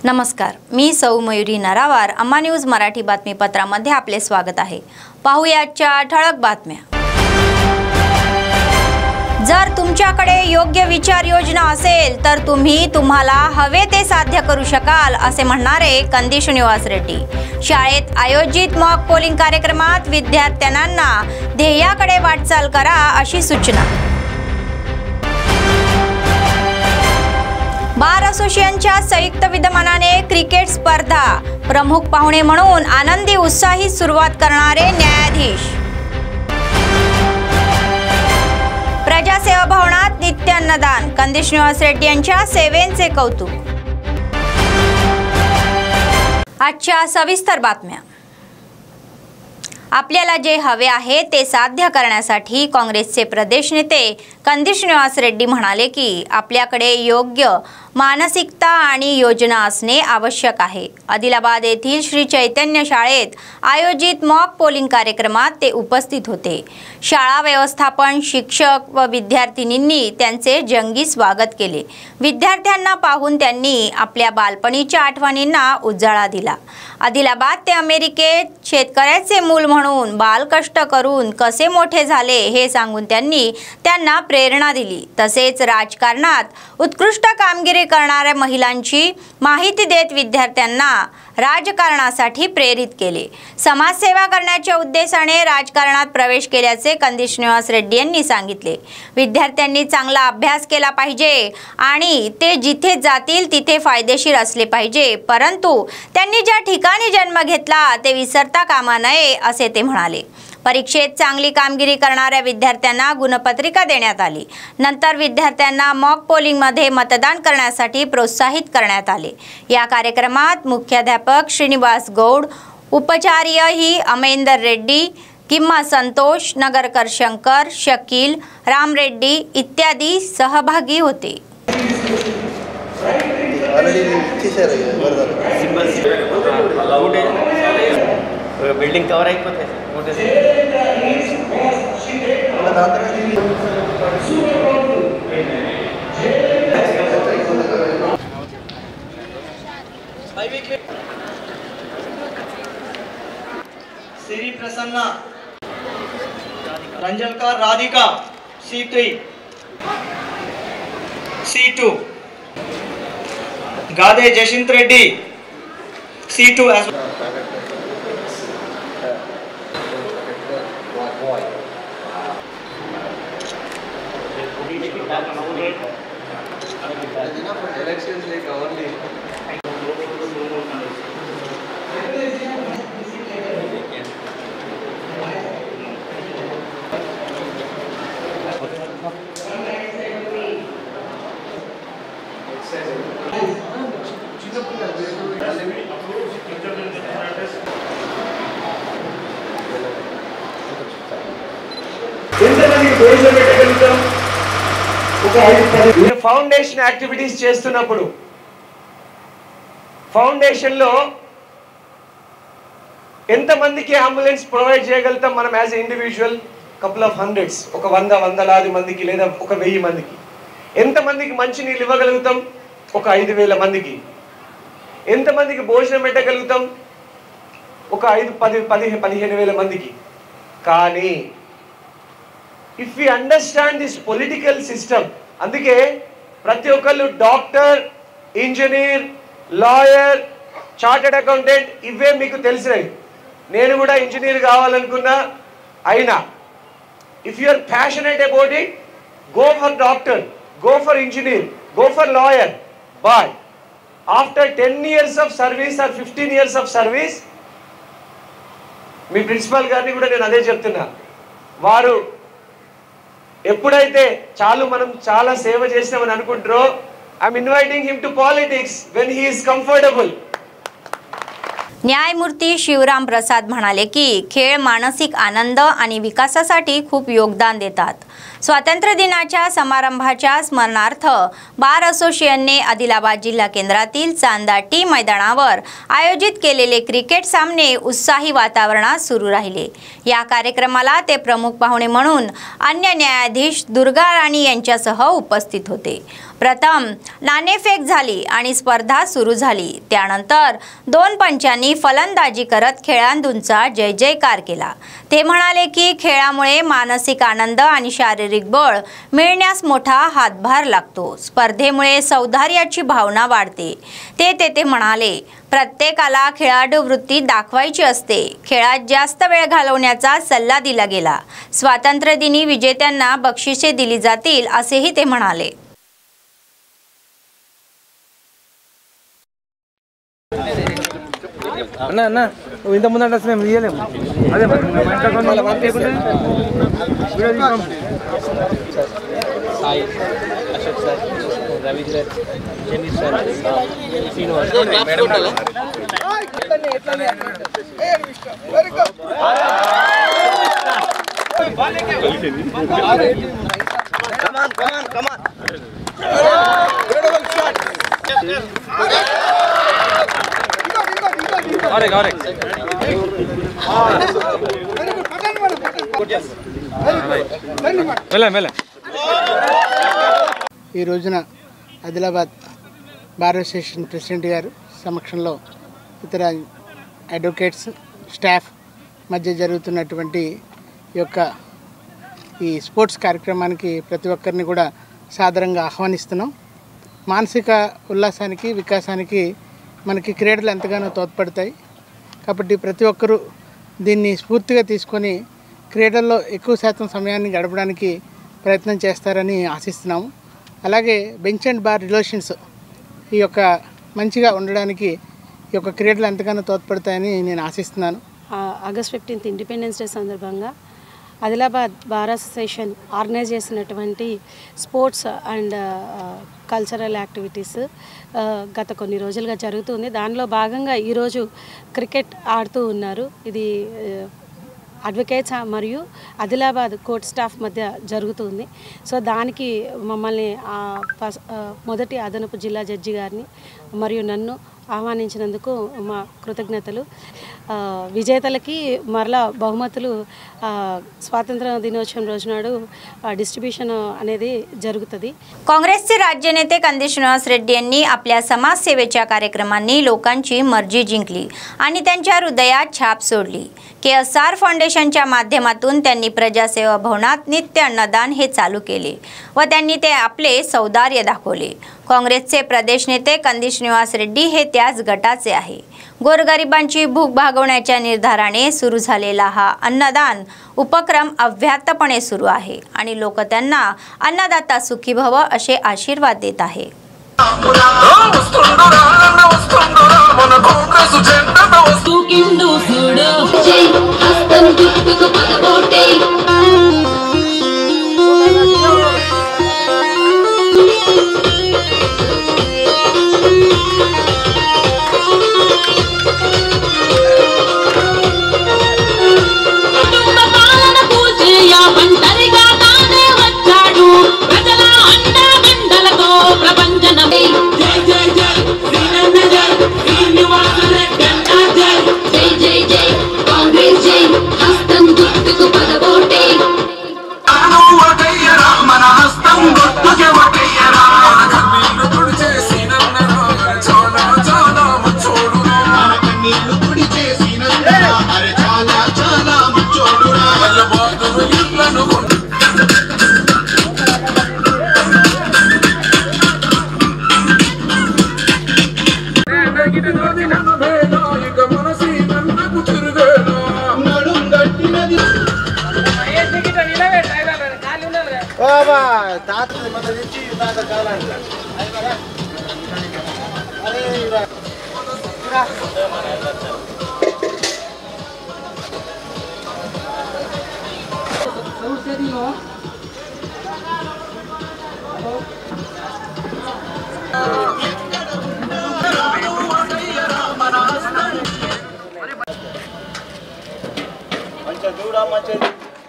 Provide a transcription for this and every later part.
नमस्कार, मी सौ मयुरी नरावार. अम्मा न्यूज मराठी बातमीपत्रामध्ये आपले स्वागत आहे. पाहूयाच्या ठळक बातम्या. जर तुमच्याकडे योग्य विचार योजना असेल तर तुम्ही तुम्हाला हवे ते साध्य करू शकाल, असे म्हणणारे कंदी श्रीनिवास रेड्डी. शाळेत आयोजित मॉक पोलिंग कार्यक्रमात विद्यार्थ्यांना ध्येयाकडे वाटचाल करा, अशी सूचना. बार असोसिएशनच्या संयुक्त विद्यमानाने क्रिकेट स्पर्धा, प्रमुख पाहुणे म्हणून आनंदी उत्साही सुरुवात करणारे न्यायाधीश. प्रजासेवा भवनात नित्य अन्नदान, कंदी श्रीनिवास रेड्डी यांच्या सेवेचे कौतुक. आजच्या सविस्तर बातम्या. आपल्याला जे हवे आहे ते साध्य करण्यासाठी काँग्रेसचे प्रदेश नेते कंदी श्रीनिवास रेड्डी म्हणाले की आपल्याकडे योग्य मानसिकता आणि योजना असणे आवश्यक आहे. आदिलाबाद येथील श्री चैतन्य शाळेत आयोजित मॉक पोलिंग कार्यक्रमात ते उपस्थित होते. शाळा व्यवस्थापन, शिक्षक व विद्यार्थिनींनी त्यांचे जंगी स्वागत केले. विद्यार्थ्यांना पाहून त्यांनी आपल्या बालपणीच्या आठवणींना उजाळा दिला. आदिलाबाद ते अमेरिकेत शेतकऱ्याचे मूल म्हणून बालकष्ट करून कसे मोठे झाले हे सांगून त्यांना प्रेरणा दिली. तसेच राजकारणात उत्कृष्ट कामगिरी करणाऱ्या महिलांची माहिती देत विद्यार्थ्यांना राजकारणासाठी प्रेरित केले. समाजसेवा करण्याच्या उद्देशाने राजकारणात प्रवेश केल्याचे कंदी श्रीनिवास रेड्डी यांनी सांगितले. विद्यार्थ्यांनी चांगला अभ्यास केला पाहिजे आणि ते जिथे जातील तिथे फायदेशीर असले पाहिजे, परंतु त्यांनी ज्या ठिकाणी जन्म घेतला ते विसरता कामा नये, असे ते म्हणाले. परीक्षेत चांगली कामगिरी करणाऱ्या विद्यार्थ्यांना गुणपत्रिका देण्यात आली. नंतर विद्यार्थ्यांना मॉक पोलिंगमध्ये मतदान करण्यासाठी प्रोत्साहित करण्यात आले. या कार्यक्रमात मुख्याध्यापक श्रीनिवास गौड, उपाचार्य ही अमेंदर रेड्डी, किम्मा संतोष, नगरकर शंकर, शकील, राम रेड्डी इत्यादी सहभागी होते. बिल्डिंग कवर आहे Shri Prasanna, Ranjalkar Radhika C3, C2, Gade Jayant Reddy C2 as well. Foundation activities చేస్తున్నప్పుడు ఫౌండేషన్ లో ఎంత మందికి అంబులెన్స్ ప్రొవైడ్ చేయగలుగుతాం మనం as a individual? Couple of hundreds, ఒక 100 మందికి లేదా ఒక 1000 మందికి. ఎంత మందికి మంచి నీళ్ళు ఇవ్వగలుగుతాం? ఒక 5000 మందికి. ఎంత మందికి భోజనం పెట్టగలుగుతాం? ఒక 15,000 మందికి. కానీ if we understand this political system, అందుకే ప్రతి ఒక్కళ్ళు doctor, engineer, lawyer, chartered accountant ఇవే మీకు తెలిసినవి. నేను కూడా ఇంజనీర్ కావాలనుకున్నా అయినా. If you are passionate about it, go for doctor, go for engineer, go for lawyer. But after 10 years of service or 15 years of service, మీ ప్రిన్సిపల్ గారిని కూడా నేను అదే చెప్తున్నా, వారు ఎప్పుడైతే మనం చాలా సేవ చేస్తామని అనుకుంటారో, I'm inviting him to politics when he is comfortable. न्यायमूर्ती शिवराम प्रसाद म्हणाले की खेळ मानसिक आनंद आणि विकासासाठी खूप योगदान देतात. स्वातंत्र्य दिनाच्या समारंभाच्या स्मरणार्थ बार असोसिएशनने आदिलाबाद जिल्हा केंद्रातील चांदा टी मैदानावर आयोजित केलेले क्रिकेट सामने उत्साही वातावरणात सुरू राहिले। या कार्यक्रमाला ते प्रमुख पाहुणे म्हणून अन्य न्यायाधीश दुर्गा राणी यांच्यासह उपस्थित होते। प्रथम नाणेफेक झाली आणि स्पर्धा सुरू झाली। त्यानंतर दोन पंचांनी फलंदाजी करत खेळाडूंचा जय जयकार केला। ते म्हणाले की खेळामुळे मानसिक आनंद आणि शारीरिक बळ मिळण्यास मोठा हातभार लागतो। स्पर्धेमुळे सौंदर्याची भावना वाढते। ते म्हणाले प्रत्येकाला खेळाडू वृत्ती दाखवायची असते। खेळात जास्त वेळ घालवण्याचा सल्ला दिला गेला। स्वातंत्र्य दिनी विजेत्यांना बक्षिसे दिली जातील असेही ते म्हणाले। అన్న ఇంత ముందు అసలు మేము ఇయ్యలేము అదే సాయి అశోక్ సార్ రవీంద్ర జెనీ సార్ శ్రీనివాస్ ఈ రోజున ఆదిలాబాద్ బార్ అసోసియేషన్ ప్రెసిడెంట్ గారు సమక్షంలో ఇతర అడ్వకేట్స్ స్టాఫ్ మధ్య జరుగుతున్నటువంటి ఈ స్పోర్ట్స్ కార్యక్రమానికి ప్రతి ఒక్కరిని కూడా సాదరంగా ఆహ్వానిస్తున్నాం। మానసిక ఉల్లాసానికి వికాసానికి మనకి క్రీడలు ఎంతగానో తోడ్పడతాయి కాబట్టి ప్రతి ఒక్కరూ దీన్ని స్ఫూర్తిగా తీసుకొని క్రీడల్లో ఎక్కువ శాతం సమయాన్ని గడపడానికి ప్రయత్నం చేస్తారని ఆశిస్తున్నాము। అలాగే బెంచ్ అండ్ బార్ రిలేషన్స్ మంచిగా ఉండడానికి ఈ క్రీడలు ఎంతగానో తోడ్పడతాయని నేను ఆశిస్తున్నాను। ఆగస్ట్ 15th ఇండిపెండెన్స్ డే సందర్భంగా ఆదిలాబాద్ బార్ అసోసియేషన్ ఆర్గనైజ్ చేసినటువంటి స్పోర్ట్స్ అండ్ కల్చరల్ యాక్టివిటీస్ గత కొన్ని రోజులుగా జరుగుతుంది। దానిలో భాగంగా ఈరోజు క్రికెట్ ఆడుతూ ఉన్నారు। ఇది అడ్వకేట్స్ మరియు ఆదిలాబాద్ కోర్ట్ స్టాఫ్ మధ్య జరుగుతుంది। సో దానికి మమ్మల్ని మొదటి అదనపు జిల్లా జడ్జి గారిని మరియు నన్ను ఆహ్వానించినందుకు మా కృతజ్ఞతలు। విజేతలకి మరలా బహుమతులు स्वातंत्र्य दिनोत्सव रोज नाडू डिस्ट्रीब्यूशन అనేది జరుగుతది। काँग्रेसचे राज्य नेते कंदी श्रीनिवास रेड्डी यांनी आपल्या समाजसेवेच्या कार्यक्रमांनी लोकांची मर्जी जिंकली आणि त्यांच्या हृदयात छाप सोडली। KSR फाउंडेशनच्या माध्यमातून त्यांनी प्रजासेवा भवनात नित्य अन्नदान हे चालू केले व त्यांनी ते आपले सौंदर्य दाखवले। काँग्रेसचे प्रदेश नेते कंदी श्रीनिवास रेड्डी हे त्याच गटाचे आहे। गोरगरिबांची भूक भागवण्याच्या निर्धाराने सुरू झालेला हा अन्नदान उपक्रम अव्याहतपणे सुरू आहे आणि लोक त्यांना अन्नदाता सुखी भव असे आशीर्वाद देत आहे।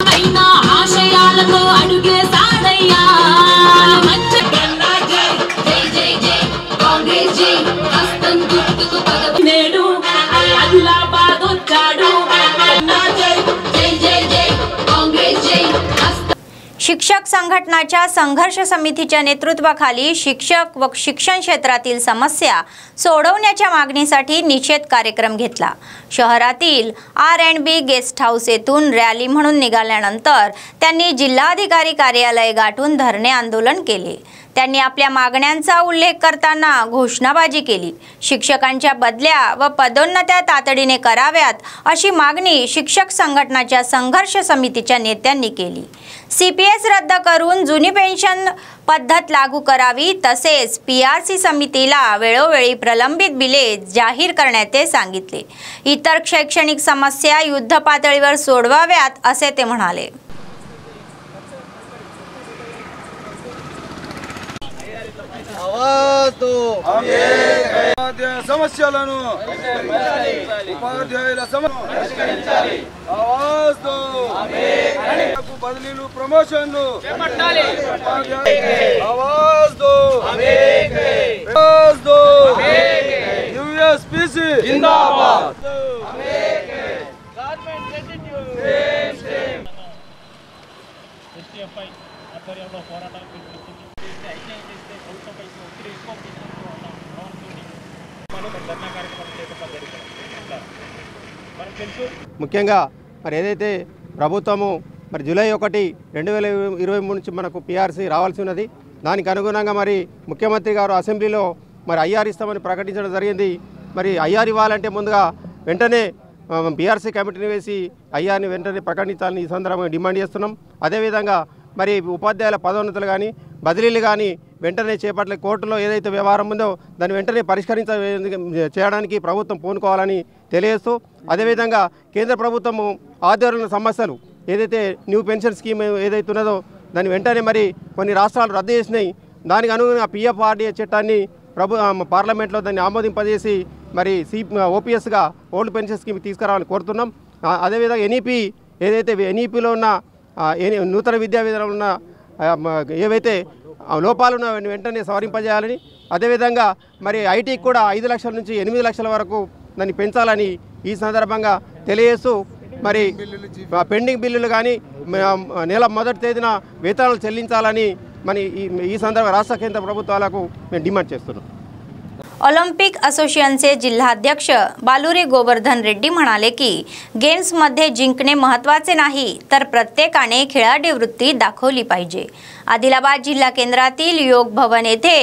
అయినా ఆశయాలతో అడుగే సాడయ్యా మంచి జై జై జై కాంగ్రెస్ జై హస్తం గుర్తుకు పదవి నేడు ఆదిలాబాద్ వచ్చాడు జై జై జై కాంగ్రెస్ జై शिक्षक संघटनाच्या संघर्ष समितीच्या नेतृत्वाखाली शिक्षक व शिक्षण क्षेत्रातील समस्या सोडवण्याच्या मागणीसाठी निषेध कार्यक्रम घेतला। शहरातील R&B गेस्ट हाऊस येथून रॅली म्हणून निघाल्यानंतर त्यांनी जिल्हाधिकारी कार्यालय गाठून धरणे आंदोलन केले। त्यांनी आपल्या मागण्यांचा उल्लेख करताना घोषणाबाजी केली। शिक्षकांच्या बदल्या व पदोन्नत्या तातडीने कराव्यात अशी मागणी शिक्षक संघटनाच्या संघर्ष समितीच्या नेत्यांनी केली। CPS रद्द करून जुनी पेन्शन पद्धत लागू करावी तसेच PRC समितीला वेळोवेळी प्रलंबित बिले जाहीर करण्याचे सांगितले। इतर शैक्षणिक समस्या युद्ध पातळीवर सोडवाव्यात असे ते म्हणाले। సమస్యలను ఉపాధ్యాయుల బదిలీలు ప్రమోషన్లు USPC జిందాబాద్ ముఖ్యంగా మరి ఏదైతే ప్రభుత్వము మరి జూలై 1, 2023 నుంచి మనకు PRC రావాల్సి ఉన్నది। దానికి అనుగుణంగా మరి ముఖ్యమంత్రి గారు అసెంబ్లీలో మరి IR ఇస్తామని ప్రకటించడం జరిగింది। మరి IR ఇవ్వాలంటే ముందుగా వెంటనే PRC కమిటీని వేసి IRని వెంటనే ప్రకటించాలని ఈ సందర్భంగా డిమాండ్ చేస్తున్నాం। అదేవిధంగా మరి ఉపాధ్యాయుల పదోన్నతులు కానీ బదిలీలు కానీ వెంటనే చేపట్టే కోర్టులో ఏదైతే వ్యవహారం ఉందో దాన్ని వెంటనే చేయడానికి ప్రభుత్వం పూనుకోవాలని తెలియజేస్తూ అదేవిధంగా కేంద్ర ప్రభుత్వము ఆధ్వర్యంలో సమస్యలు ఏదైతే న్యూ పెన్షన్ స్కీమ్ ఏదైతే ఉన్నదో దాన్ని వెంటనే మరి కొన్ని రాష్ట్రాలు రద్దు చేసినాయి। దానికి అనుగుణంగా PFRDA చట్టాన్ని పార్లమెంట్లో దాన్ని ఆమోదింపజేసి మరి OPSగా ఓల్డ్ పెన్షన్ స్కీమ్ తీసుకురావాలని కోరుతున్నాం। అదేవిధంగా NEP ఏదైతే NEPలో ఉన్న నూతన విద్యా విధానంలో ఉన్న ఏవైతే లోపాలు వెంటనే సవరింపజేయాలని అదేవిధంగా మరి ఐటీకి కూడా 5 లక్షల నుంచి 8 లక్షల వరకు దాన్ని పెంచాలని ఈ సందర్భంగా తెలియజేస్తూ మరి పెండింగ్ బిల్లులు కానీ నెల మొదటి తేదీన వేతనాలు చెల్లించాలని మరి ఈ సందర్భంగా రాష్ట్ర కేంద్ర ప్రభుత్వాలకు మేము డిమాండ్ చేస్తున్నాం। ऑलिम्पिक असोसिएशनचे जिल्हाध्यक्ष बालुरी गोवर्धन रेड्डी म्हणाले की गेम्समध्ये जिंकणे महत्त्वाचे नाही तर प्रत्येकाने खेळाडू वृत्ती दाखवली पाहिजे। आदिलाबाद जिल्हा केंद्रातील योग भवन येथे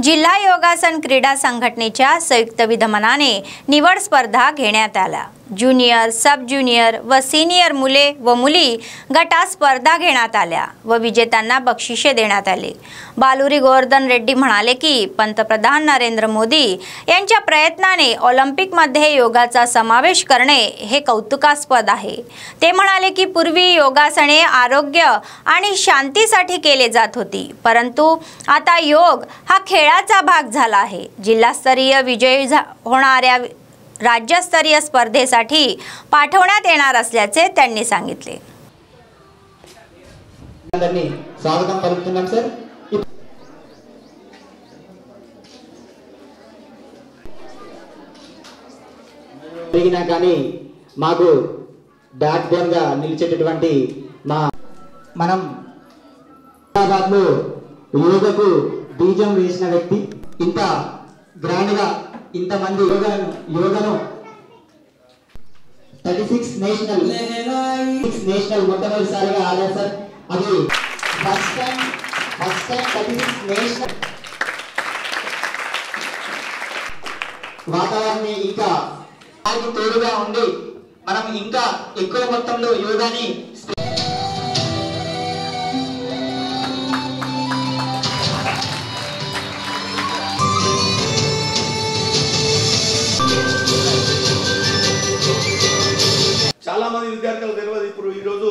जिल्हा योगासन क्रीडा संघटनेच्या संयुक्त विद्यमानाने निवड स्पर्धा घेण्यात आल्या। ज्युनियर, सब ज्युनियर व सीनियर मुले व मुली गटात स्पर्धा घेण्यात आल्या व विजेत्यांना बक्षिसे देण्यात आले। बालुरी गोवर्धन रेड्डी म्हणाले की पंतप्रधान नरेंद्र मोदी यांच्या प्रयत्नाने ऑलिम्पिकमध्ये योगाचा समावेश करणे हे कौतुकास्पद आहे। ते म्हणाले की पूर्वी योगासने आरोग्य आणि शांतीसाठी केले जात होती, परंतु आता योग हा खेळाचा भाग झाला आहे। जिल्हास्तरीय विजयी होणाऱ्या राज्यस्तरीय स्पर्धेसाठी पाठवण्यात येणार असल्याचे त्यांनी सांगितले। स्वागतम पలుకుతున్నాం सर। జరిగినా కానీ మాకు బ్యాక్ బోన్ గా నిలిచేటటువంటి మనం హైదరాబాద్లో యోగకు బీజం వేసిన వ్యక్తి ఇంత గ్రాండ్ గా ఇంతమంది యోగను 36 నేషనల్ మొట్టమొదటిసారిగా ఆడారు సార్। అది ఫస్ట్ టైం 36 నేషనల్ వాతావరణం ఇంకా తోడుగా ఉండి మనం ఇంకా ఎక్కువ మొత్తంలో యోగాని చాలా మంది విద్యార్థులకు తెలియదు। ఇప్పుడు ఈ రోజు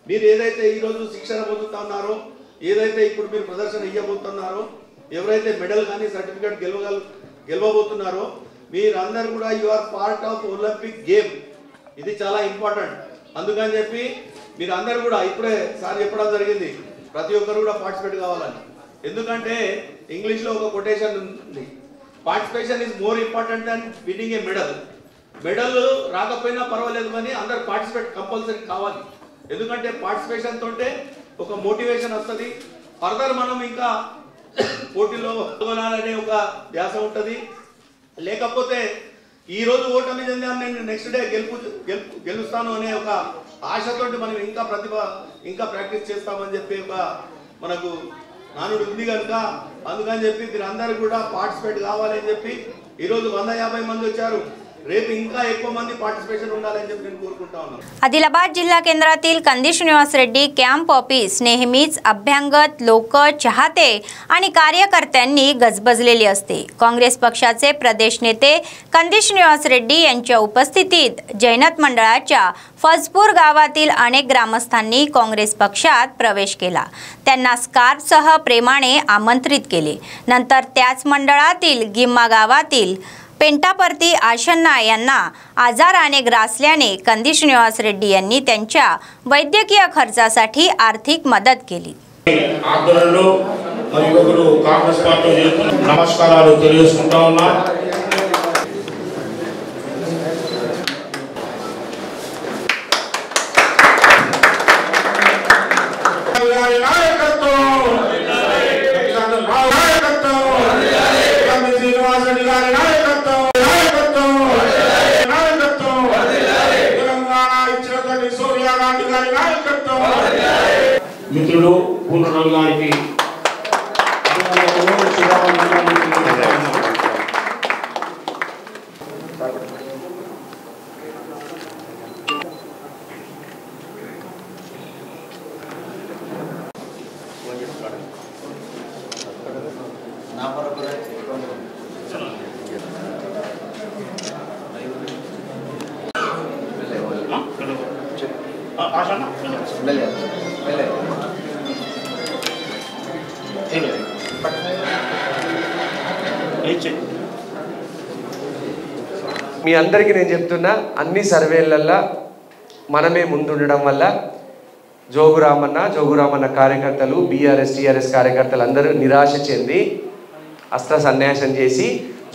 మీరు ఏదైతే ఈ రోజు శిక్షణ పొందుతున్నారో, ఏదైతే ఇప్పుడు మీరు ప్రదర్శన ఇవ్వబోతున్నారో, ఎవరైతే మెడల్ కానీ సర్టిఫికేట్ గెలవబోతున్నారో మీరందరూ కూడా you are part of Olympic game. ఇది చాలా ఇంపార్టెంట్। అందుకని చెప్పి మీరు అందరూ కూడా ఇప్పుడే సార్ చెప్పడం జరిగింది, ప్రతి ఒక్కరు కూడా పార్టిసిపేట్ కావాలని. ఎందుకంటే ఇంగ్లీష్లో ఒక కొటేషన్ ఉంది, participation is more important than winnowing A medal. Medal రాకపోయినా పర్వాలేదు కానీ అందరు పార్టిసిపేట్ కంపల్సరీ కావాలి. ఎందుకంటే పార్టిసిపేషన్ తోటే ఒక మోటివేషన్ వస్తుంది, ఫర్దర్ మనం ఇంకా పోటీలో పాల్గొనాలనే ఒక ధ్యాస ఉంటుంది. లేకపోతే ఈరోజు ఓటమి చెందాను నేను నెక్స్ట్ డే గెలుస్తాను అనే ఒక ఆశతోటి మనం ఇంకా ప్రాక్టీస్ చేస్తామని చెప్పి ఒక మనకు నానుడు ఉంది కనుక అందుకని చెప్పి మీరు అందరూ కూడా పార్టిసిపేట్ కావాలని చెప్పి ఈరోజు 150 మంది వచ్చారు. రేపు ఇంకా ఎక్కువ మంది पार्टिसिपेशन ఉండాలని చెప్పి నేను కోరుకుంటా ఉన్నాను. आदिलाबाद जिल्हा केंद्रातील कंदिश निवास रेड्डी कॅम्प ऑफिस नेहमीच अभ्यंगत लोक चाहते आणि कार्यकर्त्यांनी गजबजलेले असते. काँग्रेस पक्षाचे प्रदेश नेते कंदिश निवास रेड्डी यांच्या उपस्थितीत जैनत मंडळाच्या फजपूर गावातील अनेक ग्रामस्थांनी काँग्रेस पक्षात प्रवेश केला. त्यांना स्कार्फसह प्रेमाने आमंत्रित केले. नंतर त्याच मंडळातील गिम्मा गावातील पेंटापर्ती आशन्ना यांना आजाराने ग्रासल्याने कंदिश निवास रेड्डी यांनी त्यांच्या वैद्यकीय खर्चासाठी आर्थिक मदत केली. ఆధ్వర్యంలో మరి ఒకరు కాంగ్రెస్ పార్టీ నమస్కారాలు తెలియజేసుకుంటా ఉన్నా. మిత్రులు పూర్ణరావు గారికి మీ అందరికీ నేను చెప్తున్నా, అన్ని సర్వేలల్లో మనమే ముందుండడం వల్ల జోగురామన్న కార్యకర్తలు, బీఆర్ఎస్ టీఆర్ఎస్ కార్యకర్తలు అందరూ నిరాశ చెంది అస్త్ర సన్యాసం చేసి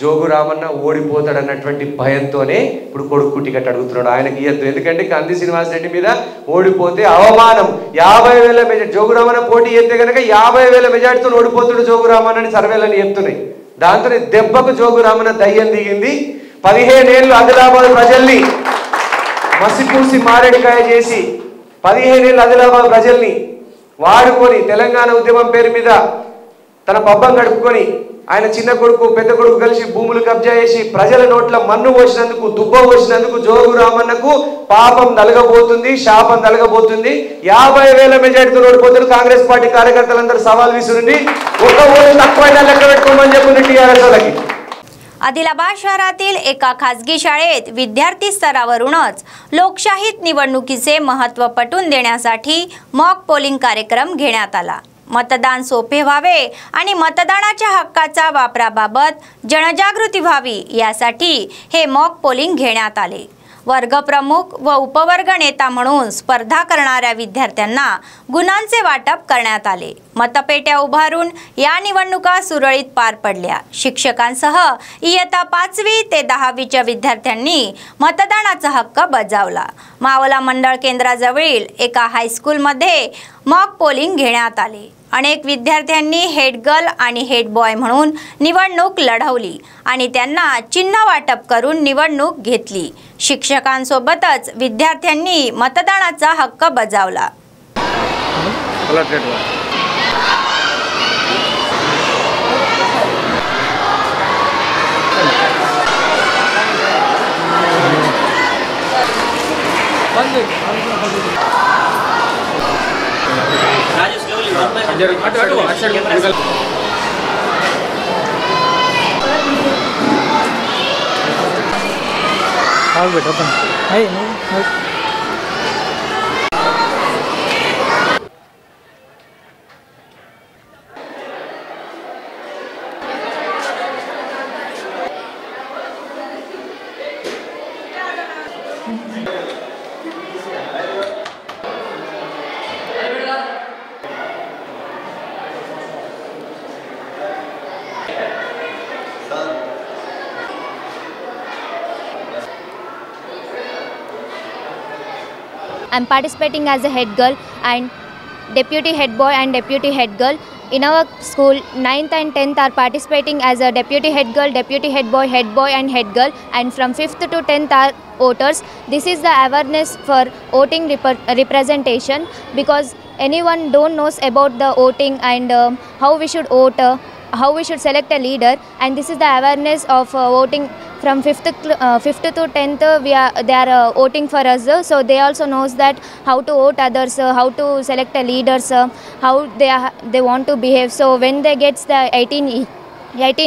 జోగురామన్న ఓడిపోతాడన్నటువంటి భయంతోనే ఇప్పుడు కొడుకు టికెట్ అడుగుతున్నాడు. ఆయనకి ఇయ్యద్దు, ఎందుకంటే కంది శ్రీనివాస్ రెడ్డి మీద ఓడిపోతే అవమానం. 50,000 మెజార్టీ జోగురామన్న పోటీ చేస్తే కనుక 50,000 మెజార్టీతో ఓడిపోతుడు జోగురామన్న అని సర్వేలని చెప్తున్నాయి. దాంతో దెబ్బకు జోగురామన్న దయ్యం దిగింది. 15 ఏళ్ళు ఆదిలాబాద్ ప్రజల్ని మసిపూసి మారేడుకాయ చేసి 15 ఏళ్ళు ఆదిలాబాద్ ప్రజల్ని వాడుకొని తెలంగాణ ఉద్యమం పేరు మీద తన పబ్బం గడుపుకొని ఆయన చిన్న కొడుకు పెద్ద కొడుకు కలిసి భూములు కబ్జా చేసి ప్రజల నోట్ల మన్ను పోసినందుకు, దుబ్బ పోసినందుకు జోగురామన్నకు పాపం నలగబోతుంది, శాపం నలగబోతుంది. 50,000 మెజార్టీతో ఓడిపోతారు. కాంగ్రెస్ పార్టీ కార్యకర్తలందరూ సవాల్ విసురుంది, ఒక ఓటు తక్కువైనా లెక్క పెట్టుకోమని చెప్పింది టీఆర్ఎస్ వాళ్ళకి. आदिलाबाद शहरातील एका खासगी शाळेत विद्यार्थी स्तरावरूनच लोकशाहीत निवडणुकीचे महत्त्व पटवून देण्यासाठी मॉक पोलिंग कार्यक्रम घेण्यात आला. मतदान सोपे व्हावे आणि मतदानाच्या हक्काचा वापराबाबत जनजागृती व्हावी यासाठी हे मॉक पोलिंग घेण्यात आले. वर्गप्रमुख व उपवर्ग नेता म्हणून स्पर्धा करणाऱ्या विद्यार्थ्यांना गुणांचे वाटप करण्यात आले. मतपेट्या उभारून या निवडणुका सुरळीत पार पडल्या. शिक्षकांसह इयत्ता 5वी ते 10वीच्या विद्यार्थ्यांनी मतदानाचा हक्क बजावला. मावला मंडळ केंद्राजवळील एका हायस्कूलमध्ये मॉक पोलिंग घेण्यात आले. अनेक विद्यार्थ्यांनी हेड गर्ल आणि हेड बॉय म्हणून निवडणूक लढवली आणि त्यांना चिन्ह वाटप करून निवडणूक घेतली. शिक्षकांसोबतच विद्यार्थ्यांनी मतदानाचा हक्क बजावला. बेटा पण आहे I'm participating as a head girl and deputy head boy and deputy head girl. In our school, 9th and 10th are participating as a deputy head girl, deputy head boy and head girl, and from 5th to 10th are voters. This is the awareness for voting representation, because anyone don't knows about the voting and how we should vote, how we should select a leader, and this is the awareness of voting. From 5th to 10th, they are voting for us, so they also knows that how to vote others, how to select a leaders, how they want to behave. So when they gets the 18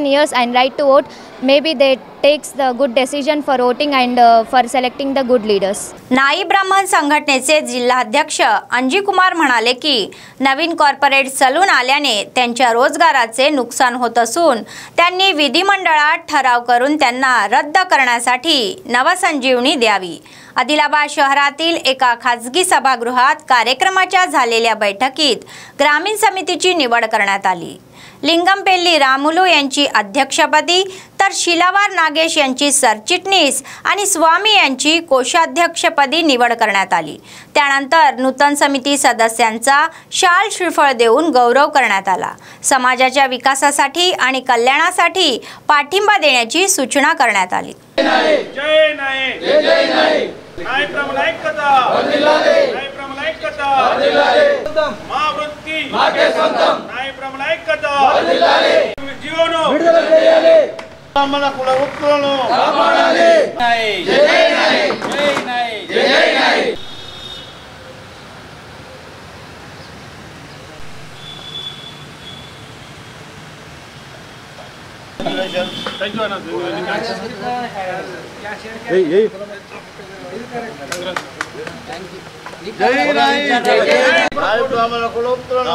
years and right to vote, maybe they takes the good decision for voting and for selecting the good leaders. नाई ब्राह्मण संघटनेचे जिल्हाध्यक्ष अंजी कुमार म्हणाले की नवीन corporate salon आल्याने त्यांच्या रोजगाराचे नुकसान होत असून त्यांनी विधिमंडळात ठराव करून त्यांना रद्द करण्यासाठी नवसंजीवनी द्यावी. आदिलाबाद शहरातील एका खाजगी सभागृहात कार्यक्रमाच्या झालेल्या बैठकीत ग्रामीण समितीची निवड करण्यात आली. लिंगमपेल्ली रामुलू यांची अध्यक्षपदी तर शिलावार नागेश यांची सरचिटणीस आणि स्वामी यांची कोषाध्यक्षपदी निवड करण्यात आली. त्यानंतर नूतन समिती सदस्यांचा शाल श्रीफळ देऊन गौरव करण्यात आला. समाजाच्या विकासासाठी आणि कल्याणासाठी पाठिंबा देण्याची सूचना करण्यात आली. जय नाई जय जय नाई नाई प्रमलायकता नाई प्रमलायकता महावृत्ति माके संतम नाई प्रमलायकता जीवनो విడుదల చేయాలి. మన కుల వృత్తులను కాపాడాలి. నాయి జై జై నాయి జై నాయి జై జై నాయి. Thank you, Anand. Hey. Jai Rai, Jai Rai. Naik Brahmana Kuloptrano.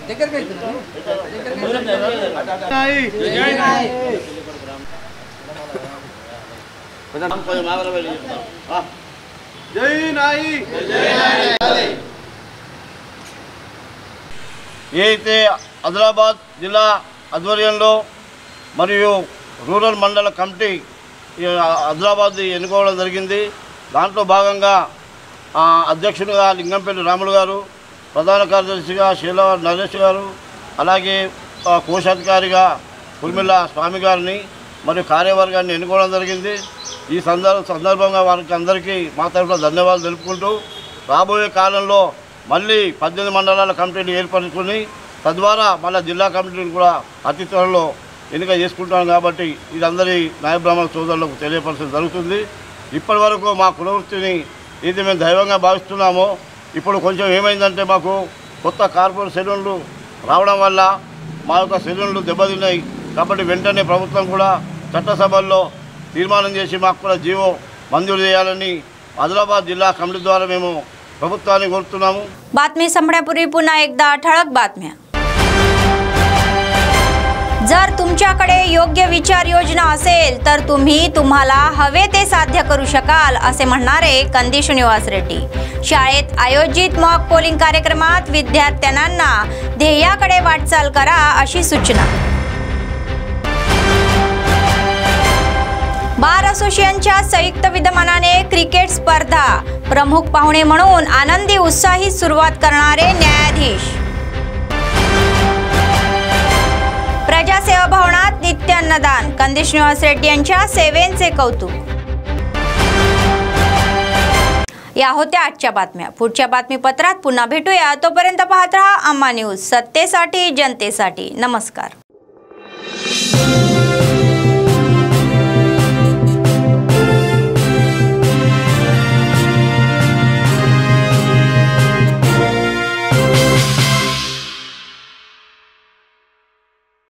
Jai Rai. Jai Rai. ఏదైతే ఆదిలాబాద్ జిల్లా ఆధ్వర్యంలో మరియు రూరల్ మండల కమిటీ ఆదిలాబాద్ ఎన్నుకోవడం జరిగింది. దాంట్లో భాగంగా అధ్యక్షునిగా లింగంపల్లి రాములు గారు, ప్రధాన కార్యదర్శిగా శీలవార్ నరేష్ గారు, అలాగే కోశాధికారిగా కుర్మిల్ల స్వామి గారిని మరియు కార్యవర్గాన్ని ఎన్నుకోవడం జరిగింది. ఈ సందర్భంగా వారికి అందరికీ మా తరఫున ధన్యవాదాలు తెలుపుకుంటూ రాబోయే కాలంలో మళ్ళీ 18 మండలాల కమిటీని ఏర్పరచుకుని తద్వారా మళ్ళీ జిల్లా కమిటీని కూడా అతి త్వరలో ఎన్నిక చేసుకుంటాం. కాబట్టి ఇదందరి నాయ బ్రాహ్మణ సోదరులకు తెలియపరచడం జరుగుతుంది. ఇప్పటి వరకు మా కులవృత్తిని ఇది మేము దైవంగా భావిస్తున్నామో, ఇప్పుడు కొంచెం ఏమైందంటే మాకు కొత్త కార్పొరేట్ సెలూన్లు రావడం వల్ల మా యొక్క సెలూన్లు దెబ్బతిన్నాయి. కాబట్టి వెంటనే ప్రభుత్వం కూడా చట్టసభల్లో తీర్మానం చేసి మాకు కూడా జీవో మంజూరు చేయాలని ఆదిలాబాద్ జిల్లా కమిటీ ద్వారా మేము ప్రభుత్వాన్ని కోరుతున్నాము. बातमी संपण्यापूर्वी पुन्हा एकदा ठळक बातम्या. जर तुमच्याकडे योग्य विचार योजना असेल तर तुम्हाला हवे ते साध्य करू शकाल असे म्हणणारे कंदी श्रीनिवास रेड्डी. शाळेत आयोजित मॉक पोलिंग कार्यक्रमात विद्यार्थ्यांना ध्येयाकडे वाटचाल करा अशी सूचना. बार असोसिएशनच्या संयुक्त विद्यमानाने क्रिकेट स्पर्धा प्रमुख पाहुणे म्हणून आनंदी उत्साही सुरुवात करणारे न्यायाधीश. प्रजासेवा भवनात नित्य अन्नदान, कंदी श्रीनिवास रेड्डी यांच्या सेवेचे कौतुक. या होत्या आजच्या बातम्या. पुढच्या बातमीपत्रात पुन्हा भेटूया. तोपर्यंत पाहत रहा अम्मा न्यूज, सत्तेसाठी जनतेसाठी. नमस्कार.